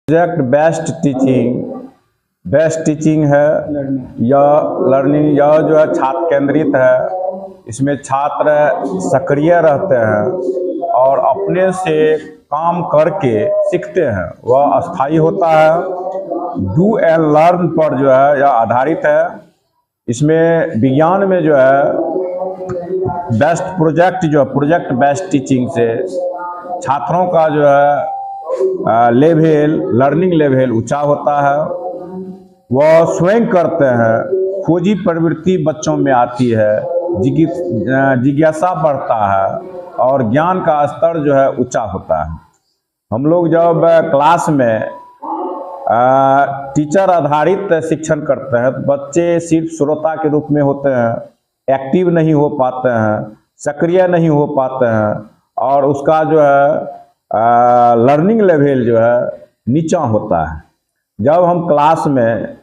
Project best teaching है या learning या जो है छात्र केंद्रित है। इसमें छात्र सक्रिय रहते हैं और अपने से काम करके सीखते हैं, वह अस्थायी होता है। डू एंड लर्न पर जो है यह आधारित है। इसमें विज्ञान में जो है प्रोजेक्ट बेस्ड टीचिंग से छात्रों का जो है लर्निंग लेवल ऊंचा होता है। वह स्वयं करते हैं, खोजी प्रवृत्ति बच्चों में आती है, जिज्ञासा बढ़ता है और ज्ञान का स्तर जो है ऊंचा होता है। हम लोग जब क्लास में टीचर आधारित शिक्षण करते हैं तो बच्चे सिर्फ श्रोता के रूप में होते हैं, एक्टिव नहीं हो पाते हैं, सक्रिय नहीं हो पाते हैं और उसका जो है लर्निंग लेवल जो है नीचा होता है। जब हम क्लास में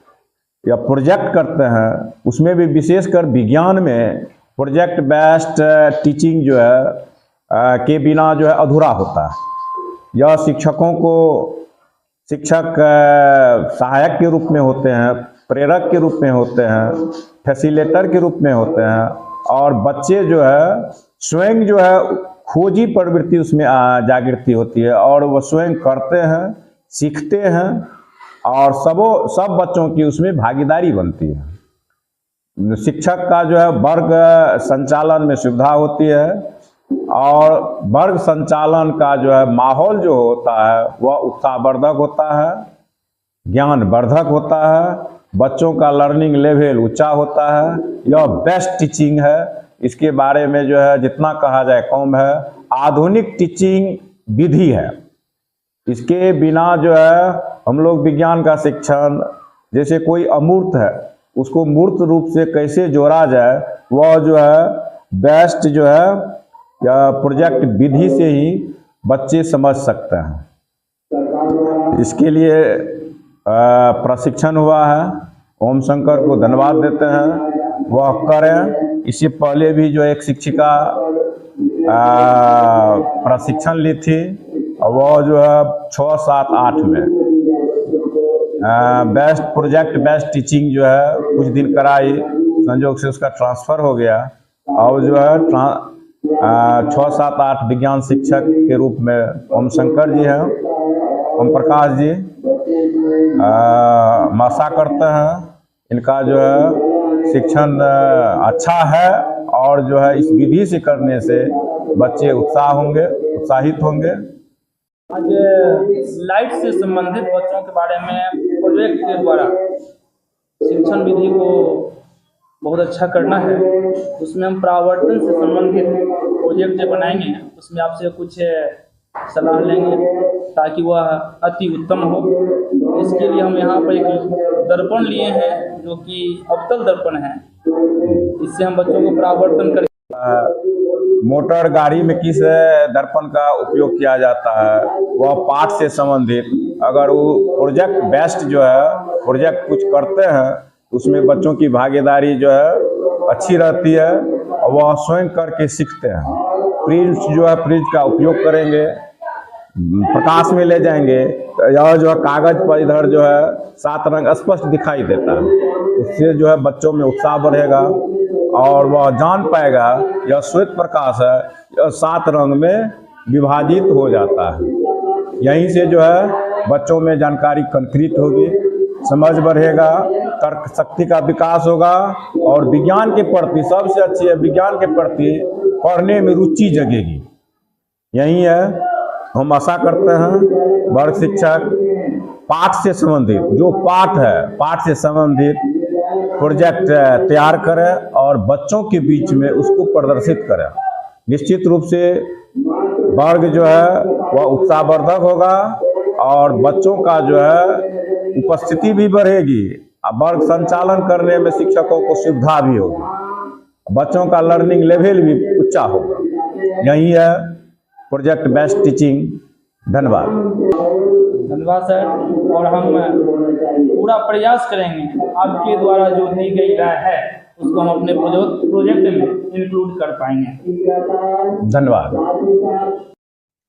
या प्रोजेक्ट करते हैं, उसमें भी विशेषकर विज्ञान में प्रोजेक्ट बेस्ड टीचिंग जो है के बिना जो है अधूरा होता है। यह शिक्षकों को शिक्षक सहायक के रूप में होते हैं, प्रेरक के रूप में होते हैं, फैसिलिटेटर के रूप में होते हैं और बच्चे जो है स्वयं जो है खोजी प्रवृत्ति उसमें जागृति होती है और वो स्वयं करते हैं, सीखते हैं और सब बच्चों की उसमें भागीदारी बनती है। शिक्षक का जो है वर्ग संचालन में सुविधा होती है और वर्ग संचालन का जो है माहौल जो होता है वह उत्साहवर्धक होता है, ज्ञानवर्धक होता है, बच्चों का लर्निंग लेवल ऊंचा होता है। यह बेस्ट टीचिंग है। इसके बारे में जो है जितना कहा जाए कम है। आधुनिक टीचिंग विधि है। इसके बिना जो है हम लोग विज्ञान का शिक्षण, जैसे कोई अमूर्त है उसको मूर्त रूप से कैसे जोड़ा जाए, वह जो है बेस्ट जो है या प्रोजेक्ट विधि से ही बच्चे समझ सकते हैं। इसके लिए प्रशिक्षण हुआ है। ओम शंकर को धन्यवाद देते हैं, वह करें। इससे पहले भी जो एक शिक्षिका प्रशिक्षण ली थी और वह जो है 6, 7, 8 में बेस्ट टीचिंग जो है कुछ दिन कराई, संयोग से उसका ट्रांसफ़र हो गया और जो है 6, 7, 8 विज्ञान शिक्षक के रूप में ओम शंकर जी हैं, ओम प्रकाश जी आशा करते हैं इनका जो है शिक्षण अच्छा है और जो है इस विधि से करने से बच्चे उत्साहित होंगे। आज लाइट से संबंधित बच्चों के बारे में प्रोजेक्ट के द्वारा शिक्षण विधि को बहुत अच्छा करना है। उसमें हम परावर्तन से संबंधित प्रोजेक्ट जो बनाएंगे उसमें आपसे कुछ सलाह लेंगे ताकि वह अति उत्तम हो। इसके लिए हम यहाँ पर एक दर्पण लिए हैं जो कि अवतल दर्पण है। इससे हम बच्चों को परावर्तन करें। मोटर गाड़ी में किस दर्पण का उपयोग किया जाता है वह पाठ से संबंधित, अगर वो प्रोजेक्ट बेस्ड जो है प्रोजेक्ट कुछ करते हैं उसमें बच्चों की भागीदारी जो है अच्छी रहती है और वह स्वयं करके सीखते हैं। प्रिंट का उपयोग करेंगे, प्रकाश में ले जाएंगे, यह जो है कागज पर इधर जो है 7 रंग स्पष्ट दिखाई देता है। उससे जो है बच्चों में उत्साह बढ़ेगा और वह जान पाएगा यह श्वेत प्रकाश है, यह 7 रंग में विभाजित हो जाता है। यहीं से जो है बच्चों में जानकारी कंक्रीट होगी, समझ बढ़ेगा, तर्क शक्ति का विकास होगा और विज्ञान के प्रति सबसे अच्छी है विज्ञान के प्रति पढ़ने में रुचि जगेगी। यही है हम आशा करते हैं वर्ग शिक्षक पाठ से संबंधित जो पाठ से संबंधित प्रोजेक्ट तैयार करें और बच्चों के बीच में उसको प्रदर्शित करें। निश्चित रूप से वर्ग जो है वह उत्साहवर्धक होगा और बच्चों का जो है उपस्थिति भी बढ़ेगी। वर्ग संचालन करने में शिक्षकों को सुविधा भी होगी, बच्चों का लर्निंग लेवल भी ऊंचा होगा। यही है प्रोजेक्ट बेस्ड टीचिंग। धन्यवाद सर। और हम पूरा प्रयास करेंगे आपके द्वारा जो दी गई राय है उसको हम अपने प्रोजेक्ट में इंक्लूड कर पाएंगे। धन्यवाद।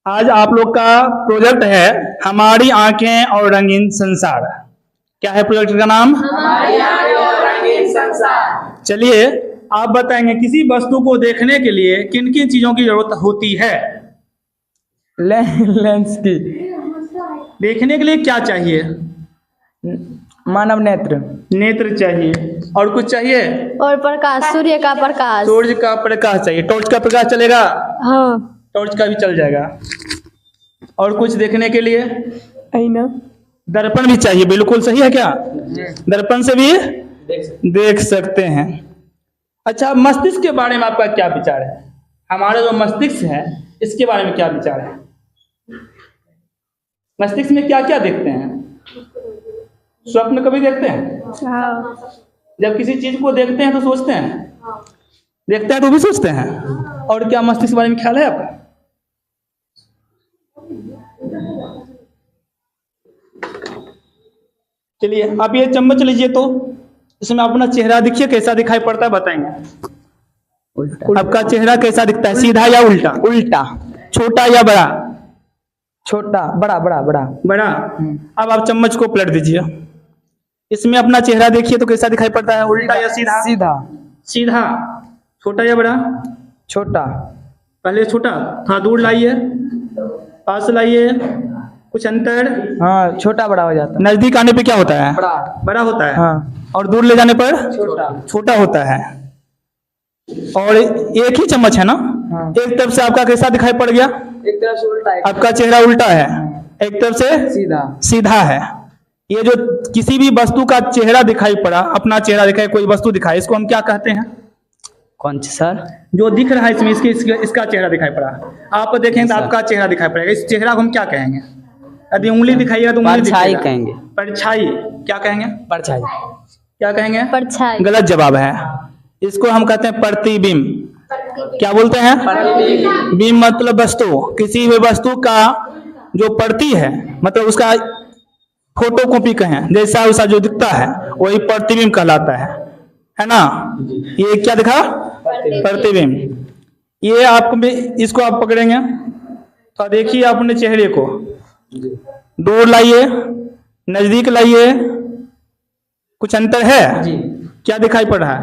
आज आप लोग का प्रोजेक्ट है हमारी आंखें और रंगीन संसार। क्या है प्रोजेक्ट का नाम? हमारी आंखें और रंगीन संसार। चलिए आप बताएंगे किसी वस्तु को देखने के लिए किन किन चीजों की जरूरत होती है? लेंस की। देखने के लिए क्या चाहिए? मानव नेत्र। नेत्र चाहिए। और कुछ चाहिए? और प्रकाश, सूर्य का प्रकाश। सूर्य का प्रकाश चाहिए। टॉर्च का प्रकाश चलेगा? हाँ। टॉर्च का भी चल जाएगा। और कुछ देखने के लिए? आईना। दर्पण भी चाहिए। बिल्कुल सही है क्या? दर्पण से भी देख सकते हैं। अच्छा, मस्तिष्क के बारे में आपका क्या विचार है? हमारा जो मस्तिष्क है इसके बारे में क्या विचार है? मस्तिष्क में क्या क्या देखते हैं? स्वप्न कभी देखते हैं? हाँ। जब किसी चीज को देखते हैं तो सोचते हैं? देखते हैं तो भी सोचते हैं। और क्या मस्तिष्क के बारे में ख्याल है आपका? चलिए आप ये चम्मच लीजिए, तो इसमें अपना चेहरा देखिए कैसा दिखाई पड़ता है, बताएंगे। आपका चेहरा कैसा दिखता है, सीधा या उल्टा? उल्टा। छोटा या बड़ा? छोटा। बड़ा बड़ा बड़ा। बड़ा। अब आप चम्मच को पलट दीजिए, इसमें अपना चेहरा देखिए तो कैसा दिखाई पड़ता है, उल्टा या सीधा? सीधा। सीधा। छोटा या बड़ा? छोटा। पहले छोटा, थोड़ा दूर लाइए, पास लाइए, कुछ अंतर। हाँ, छोटा बड़ा हो जाता है। नजदीक आने पे क्या होता है? बड़ा। बड़ा होता है। हाँ। और दूर ले जाने पर छोटा। छोटा होता है। और एक ही चम्मच है ना? हाँ। एक तरफ से आपका कैसा दिखाई पड़ गया? एक तरफ से उल्टा। आपका चेहरा उल्टा है, एक तरफ से सीधा। सीधा है। ये जो किसी भी वस्तु का चेहरा दिखाई पड़ा, अपना चेहरा दिखाई, कोई वस्तु दिखाई, इसको हम क्या कहते हैं? कौन सी सर? जो दिख रहा है इसमें, इसका चेहरा दिखाई पड़ा, आप देखेंगे तो आपका चेहरा दिखाई पड़ेगा। इस चेहरा को हम क्या कहेंगे? यदि उंगली दिखाइएगा तो उंगली परछाई दिखेगा। कहेंगे। परछाई। क्या कहेंगे? परछाई। क्या कहेंगे? परछाई। गलत जवाब है। इसको हम कहते हैं प्रतिबिंब। क्या बोलते हैं? बिंब मतलब वस्तु, किसी भी वस्तु का जो प्रति है, मतलब उसका फोटो कॉपी कहें, जैसा वैसा जो दिखता है वही प्रतिबिंब कहलाता है ना? ये क्या दिखा? प्रतिबिंब। ये आप इसको आप पकड़ेंगे तो देखिए अपने चेहरे को, दूर लाइए, नजदीक लाइए, कुछ अंतर है? क्या दिखाई पड़ रहा है?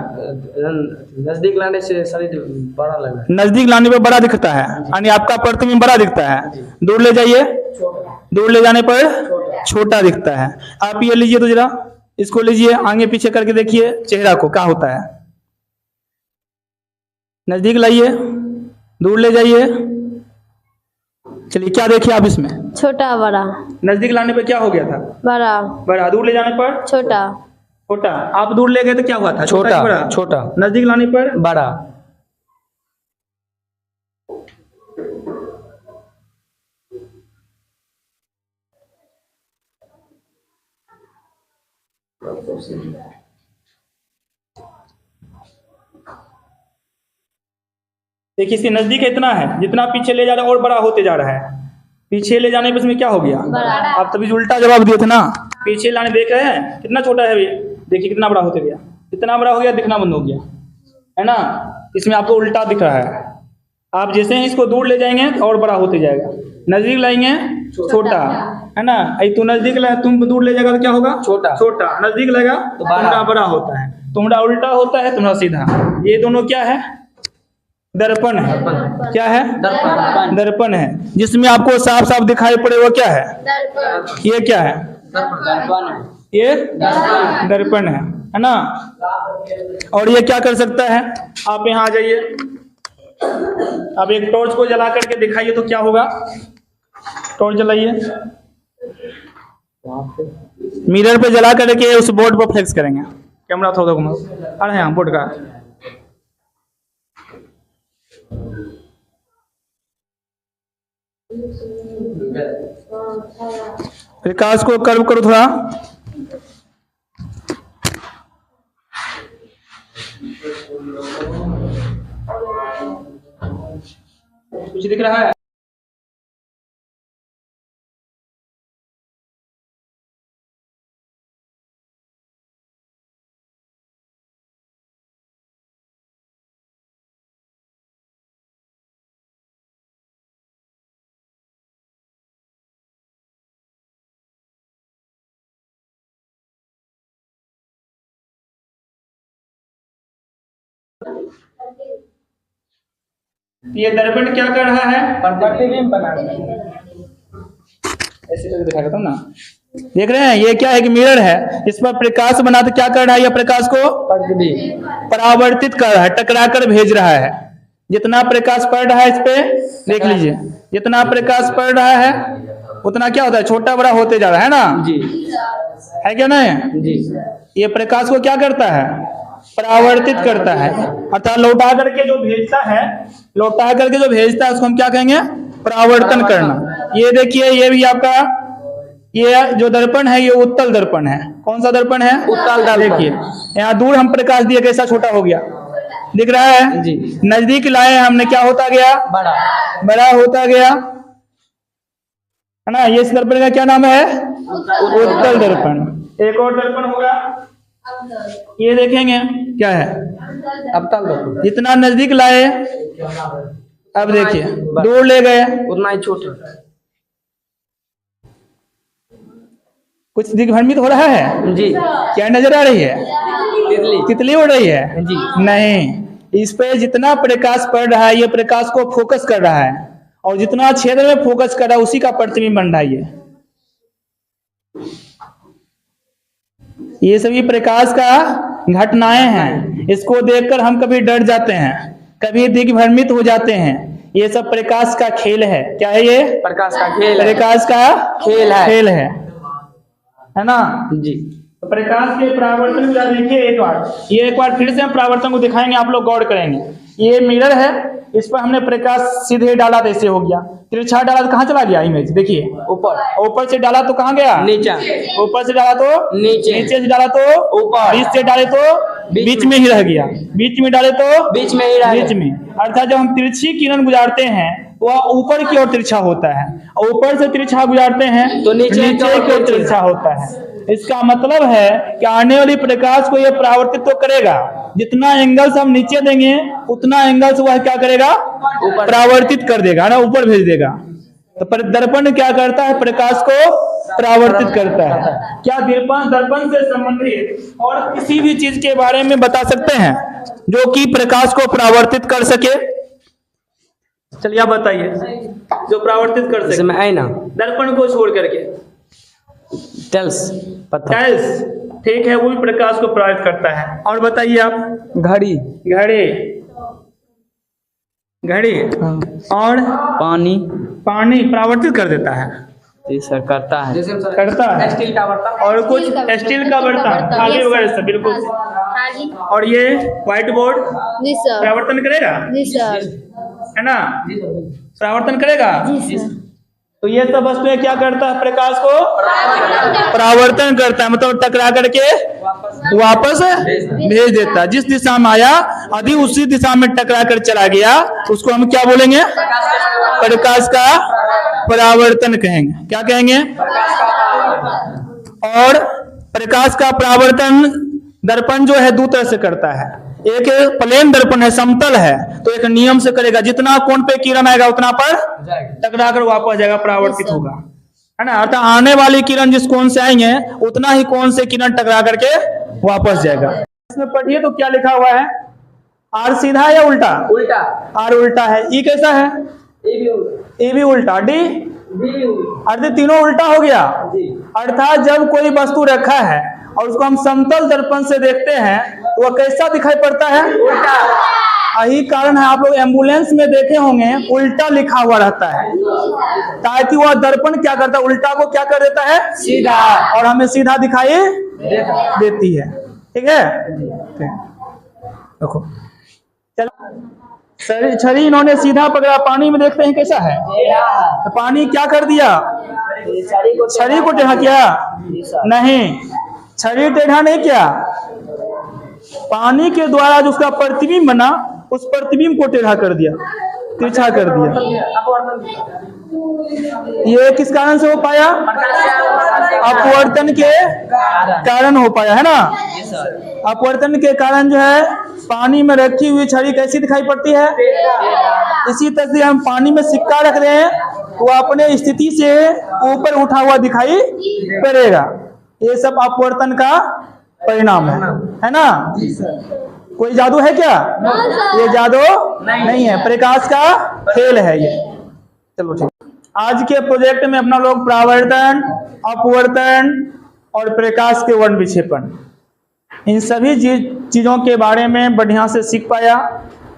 नजदीक लाने से शरीर बड़ा लग रहा है। नजदीक लाने पे बड़ा दिखता है, यानी आपका प्रतिबिंब बड़ा दिखता है। दूर ले जाइए, दूर ले जाने पर छोटा दिखता है। आप ये लीजिए तो जरा, इसको लीजिए, आगे पीछे करके देखिए चेहरा को क्या होता है। नजदीक लाइए, दूर ले जाइए। चलिए क्या देखिए आप इसमें? छोटा बड़ा। नजदीक लाने पे क्या हो गया था? बड़ा। बड़ा। दूर ले जाने पर छोटा। छोटा। आप दूर ले गए तो क्या हुआ था? छोटा। कि बड़ा? छोटा। नजदीक लाने पर बड़ा। देखिए इसके नजदीक इतना है, जितना पीछे ले जा रहा है और बड़ा होते जा रहा है। पीछे ले जाने पर इसमें क्या हो गया? बड़ा। आप तभी उल्टा जवाब दिए थे ना। पीछे लाने देख रहे हैं कितना छोटा है अभी, देखिए कितना बड़ा होते गया, इतना बड़ा हो गया, दिखना बंद हो गया, है ना? इसमें आपको उल्टा दिख रहा है। आप जैसे ही इसको दूर ले जाएंगे और बड़ा होते जाएगा, नजदीक लाएंगे छोटा, है ना? तू नजदीक लाए, तुम दूर ले जाएगा तो क्या होगा? छोटा। छोटा। नजदीक लगेगा तो तुम्हारा बड़ा होता है, तुम्हारा उल्टा होता है, तुम्हारा सीधा। ये दोनों क्या है? दर्पण है। क्या है? दर्पण। दर्पण है, जिसमें आपको साफ साफ दिखाई पड़े वो क्या है? ये क्या है? ये दर्पण है ना? और ये क्या कर सकता है? आप यहाँ आ जाइए, अब एक टॉर्च को जला करके दिखाइए तो क्या होगा? टॉर्च जलाइए, मिरर पे जला करके उस बोर्ड पर फ्लेक्स करेंगे। कैमरा थोड़ा घुमाओ, अरे हाँ बोर्ड का। प्रकाश को कर्व करो थोड़ा। कुछ दिख रहा है? ये दर्पण क्या कर रहा है? प्रतिबिंब बना रहा है। ऐसे करके दिखा देता हूं ना, देख रहे हैं ये क्या है कि मिरर है, इस पर प्रकाश बना तो क्या कर रहा है, यह प्रकाश को परावर्तित कर रहा है, टकरा कर भेज रहा है। जितना प्रकाश पड़ रहा है इस पे देख लीजिए, जितना प्रकाश पड़ रहा है उतना क्या होता है, छोटा बड़ा होते जा रहा है ना जी, है क्या नहीं जी। ये प्रकाश को क्या करता है, परावर्तित करता है, अर्थात लौटा करके जो भेजता है, लौटा करके जो भेजता है उसको हम क्या कहेंगे, परावर्तन करना। ये देखिए ये भी आपका ये जो दर्पण है ये उत्तल दर्पण है। कौन सा दर्पण है? उत्तल दर्पण। देखिए यहाँ दूर हम प्रकाश दिए कैसा छोटा हो गया, दिख रहा है जी। नजदीक लाए हमने क्या होता गया, बड़ा बड़ा होता गया, है ना। ये इस दर्पण का क्या नाम है, उत्तल दर्पण। एक और दर्पण होगा, ये देखेंगे क्या है, अवतल दर्पण। जितना नजदीक लाए अब देखिए दूर ले गए, उतना ही छोटा। कुछ दिग्भ्रमित हो रहा है जी। क्या नजर आ रही है, तितली। तितली उड़ रही है जी। नहीं, इस पे जितना प्रकाश पड़ रहा है ये प्रकाश को फोकस कर रहा है, और जितना क्षेत्र में फोकस कर रहा है उसी का प्रतिबिंब बन रहा है। ये सभी प्रकाश का घटनाएं हैं, इसको देखकर हम कभी डर जाते हैं, कभी दिग्भ्रमित हो जाते हैं। ये सब प्रकाश का खेल है। क्या है ये? प्रकाश का खेल है। प्रकाश का खेल है ना जी। तो प्रकाश के परावर्तन को देखिए एक बार, ये एक बार फिर से हम परावर्तन को दिखाएंगे, आप लोग गौर करेंगे। ये मिरर है, इस पर हमने प्रकाश सीधे डाला तो ऐसे हो गया, तिरछा डाला तो कहाँ चला गया इमेज, देखिए ऊपर से डाला तो कहाँ गया, नीचे। ऊपर से डाला तो नीचे से डाला तो ऊपर, बीच से डाले तो बीच में ही रह गया, बीच में डाले तो बीच में ही रह गया। बीच में, अर्थात जब हम तिरछी किरण गुजारते हैं वह ऊपर की ओर तिरछा होता है, और ऊपर से तिरछा गुजारते हैं तो नीचे की ओर तिरछा होता है। इसका मतलब है कि आने वाली प्रकाश को यह परावर्तित तो करेगा, जितना एंगल्स हम नीचे देंगे उतना एंगल्स वह क्या करेगा, परावर्तित कर देगा ना, ऊपर भेज देगा। तो दर्पण क्या करता है, प्रकाश को परावर्तित करता है। क्या दर्पण से संबंधित और किसी भी चीज के बारे में बता सकते हैं जो कि प्रकाश को परावर्तित कर सके? चलिए आप बताइए, जो परावर्तित कर सके। आईना, दर्पण को छोड़ करके टेल्स, टाइल्स, ठीक है, वो भी प्रकाश को परावर्तित करता है। और बताइए आप, घड़ी, घड़ी और पानी परावर्तित कर देता है, सर करता है, करता है। स्टील का बर्तन, और कुछ स्टील का बर्तन, थाली वगैरह से, बिल्कुल। और ये व्हाइट बोर्ड जी सर, परावर्तन करेगा, जी सर, है ना, परावर्तन करेगा। जी सर। तो ये सब वस्तुएं क्या करता है, प्रकाश को परावर्तन करता है, मतलब टकरा करके वापस भेज देता है। जिस दिशा में आया यदि उसी दिशा में टकरा कर चला गया उसको हम क्या बोलेंगे, प्रकाश का परावर्तन कहेंगे। क्या कहेंगे? और प्रकाश का परावर्तन दर्पण जो है दो तरह से करता है। एक प्लेन दर्पण है, समतल है, तो एक नियम से करेगा, जितना कोण पे किरण आएगा उतना पर टकरा कर वापस जाएगा, परावर्तित होगा, है ना। अर्थात आने वाली किरण जिस कोण से आएंगे उतना ही कोण से किरण टकरा करके वापस जाएगा। इसमें पढ़िए तो क्या लिखा हुआ है, आर सीधा या उल्टा? उल्टा। आर उल्टा है, ई कैसा है? ए भी उल्टा, डी अर्थात तीनों उल्टा हो गया। अर्थात जब कोई वस्तु रखा है और उसको हम समतल दर्पण से देखते हैं तो वह कैसा दिखाई पड़ता है, उल्टा। यही कारण है आप लोग एम्बुलेंस में देखे होंगे उल्टा लिखा हुआ रहता है, ताकि वह दर्पण क्या करता है, उल्टा को क्या कर देता है, सीधा, और हमें सीधा दिखाई देती है। ठीक है, देखो चलो, छड़ी इन्होंने सीधा पकड़ा, पानी में देखते हैं कैसा है, तो पानी क्या कर दिया, छड़ी को टेढ़ा किया? नहीं, छड़ी टेढ़ा नहीं किया, पानी के द्वारा जो उसका प्रतिबिंब बना उस प्रतिबिंब को टेढ़ा कर दिया, तिरछा कर दिया। ये किस कारण से हो पाया, अपवर्तन के कारण हो पाया, है ना। अपवर्तन के कारण जो है पानी में रखी हुई छड़ी कैसी दिखाई पड़ती है, इसी तरह से हम पानी में सिक्का रख रहे हैं तो अपने स्थिति से ऊपर उठा हुआ दिखाई पड़ेगा। ये सब अपवर्तन का परिणाम है ना। कोई जादू है क्या? ये जादू नहीं है, प्रकाश का खेल है ये। चलो ठीक। आज के प्रोजेक्ट में अपना लोग परावर्तन, अपवर्तन और प्रकाश के वर्ण विक्षेपण, इन सभी चीजों के बारे में बढ़िया से सीख पाया।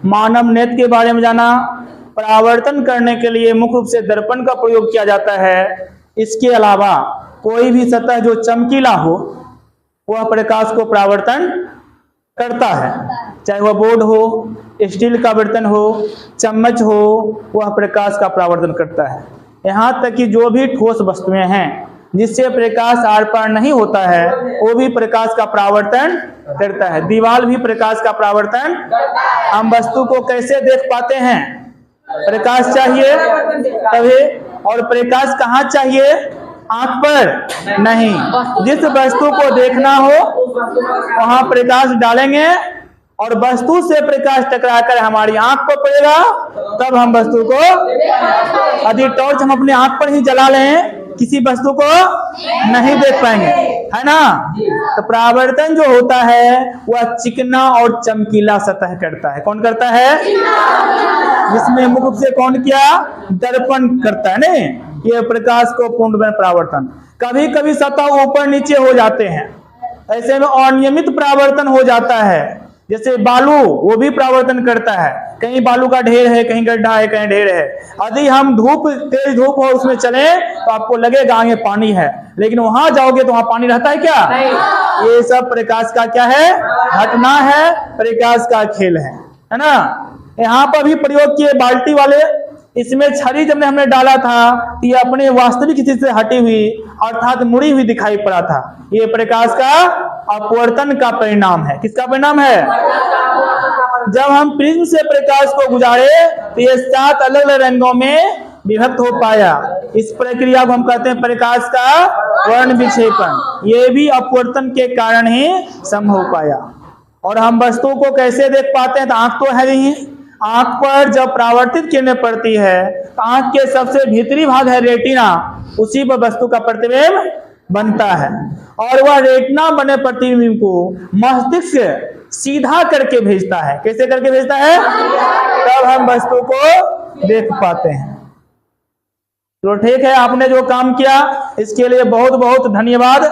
मानव नेत्र के बारे में जाना। परावर्तन करने के लिए मुख्य रूप से दर्पण का प्रयोग किया जाता है। इसके अलावा कोई भी सतह जो चमकीला हो वह प्रकाश को परावर्तन करता है, चाहे वह बोर्ड हो, स्टील का बर्तन हो, चम्मच हो, वह प्रकाश का परावर्तन करता है। यहाँ तक कि जो भी ठोस वस्तुएं हैं जिससे प्रकाश आर पार नहीं होता है वो भी प्रकाश का परावर्तन करता है। दीवार भी प्रकाश का परावर्तन। हम वस्तु को कैसे देख पाते हैं? प्रकाश चाहिए तभी। और प्रकाश कहाँ चाहिए? आंख पर नहीं। जिस वस्तु को देखना हो वहां प्रकाश डालेंगे और वस्तु से प्रकाश टकराकर हमारी आंख पर पड़ेगा, तब हम वस्तु को, यदि टॉर्च हम अपने आंख पर ही जला लें किसी वस्तु को नहीं देख पाएंगे, है ना। तो परावर्तन जो होता है वह चिकना और चमकीला सतह करता है। कौन करता है? जिसमें मुख्य रूप से कौन किया? दर्पण करता है ने। ये प्रकाश को पूर्णतः परावर्तन। कभी कभी सतह ऊपर नीचे हो जाते हैं, ऐसे में अनियमित परावर्तन हो जाता है। जैसे बालू, वो भी परावर्तन करता है। कहीं बालू का ढेर है, कहीं गड्ढा है, कहीं ढेर है। यदि हम तेज धूप हो उसमें चले तो आपको लगेगा आगे पानी है, लेकिन वहां जाओगे तो वहां पानी रहता है क्या? ये सब प्रकाश का क्या है? घटना है, प्रकाश का खेल है ना। यहाँ पर भी प्रयोग किए बाल्टी वाले। इसमें छड़ी जब हमने डाला था तो ये अपने वास्तविक स्थिति से हटी हुई अर्थात मुड़ी हुई दिखाई पड़ा था। ये प्रकाश का अपवर्तन का परिणाम है। किसका परिणाम है? जब हम प्रिज्म से प्रकाश को गुजारे तो ये 7 अलग अलग रंगों में विभक्त हो पाया। इस प्रक्रिया को हम कहते हैं प्रकाश का वर्ण विक्षेपण। ये भी अपवर्तन के कारण ही संभव हो पाया। और हम वस्तु को कैसे देख पाते हैं? तो आंख तो है ही। आंख पर जब परावर्तित किरणें पड़ती है तो आंख के सबसे भीतरी भाग है रेटिना, उसी पर वस्तु का प्रतिबिंब बनता है। और वह रेटिना बने प्रतिबिंब को मस्तिष्क सीधा करके भेजता है। कैसे करके भेजता है? तब हम वस्तु को देख पाते हैं। तो ठीक है, आपने जो काम किया इसके लिए बहुत बहुत धन्यवाद।